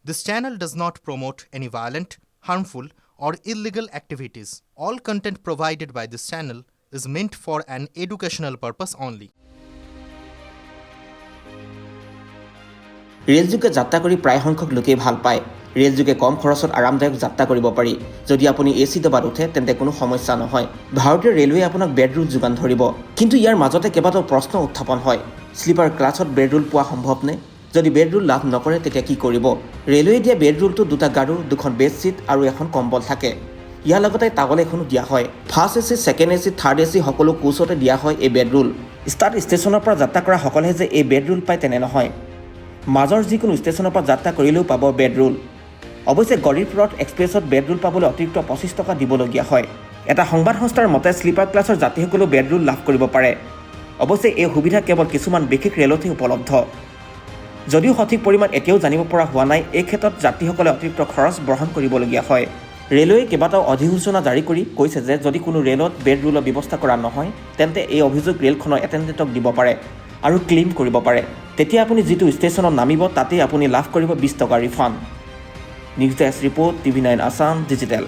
This channel does not promote any violent, harmful, or illegal activities. All content provided by this channel is meant for an educational purpose only. ৰেলযোগে যাত্ৰা কৰি প্ৰায় সংখ্যক লোকেই ভাল পায়। ৰেলযোগে কম খৰচত আৰামদায়ক যাত্ৰা কৰিব পাৰি। যদি আপুনি এচি ডবাত উঠে তেন্তে কোনো সমস্যা নহয়। ভাৰতীয় ৰেলৱে আপোনাক বেড ৰোল যোগান ধৰিব। কিন্তু ইয়াৰ মাজতে কেইবাটাও প্ৰশ্ন উত্থাপন হয়। স্লিপাৰ ক্লাছত বেড ৰোল পোৱা সম্ভৱনে? যদি বেড ৰোল লাভ নকৰে তেতিয়া কি কৰিব? ৰেলৱে দিয়া বেড ৰোলটো দুটা গাৰু, দুখন বেড ছিট আৰু এখন কম্বল থাকে। ইয়াৰ লগতে টাৱেল এখনো দিয়া হয়। First AC, second AC, third AC সকলো কোচতে দিয়া হয় এই বেড ৰোল। ষ্টাৰ্ট ষ্টেচনৰ পৰা যাত্ৰা কৰা সকলেহে যে এই বেড ৰোল পায় তেনে নহয়। মাজৰ যিকোনো ষ্টেচনৰ পৰা যাত্ৰা কৰিলেও পাব বেড ৰোল। অৱশ্যে গৰীব ৰথ এক্সপ্ৰেছত বেড ৰোল পাবলৈ অতিৰিক্ত 25 টকা দিবলগীয়া হয়। এটা সংবাদ সংস্থাৰ মতে স্লিপাৰ ক্লাছৰ যাত্ৰীসকলেও বেড ৰোল লাভ কৰিব পাৰে। অৱশ্যে এই সুবিধা কেৱল কিছুমান বিশেষ ৰেলতহে উপলব্ধ। যদিও সঠিক পৰিমাণ এতিয়াও জানিব পৰা হোৱা নাই, এই ক্ষেত্ৰত যাত্ৰীসকলে অতিৰিক্ত খৰচ বহন কৰিবলগীয়া হয়। ৰেলৱে কেইবাটাও অধিসূচনা জাৰি কৰি কৈছে যে যদি কোনো ৰেলত বেড ৰোলৰ ব্যৱস্থা কৰা নহয় তেন্তে এই অভিযোগ ৰেলখনৰ এটেণ্ডেণ্টক দিব পাৰে আৰু ক্লেইম কৰিব পাৰে। তেতিয়া আপুনি যিটো ষ্টেচনত নামিব তাতেই আপুনি লাভ কৰিব 20 টকা refund. News desk report, TV9 Assam digital.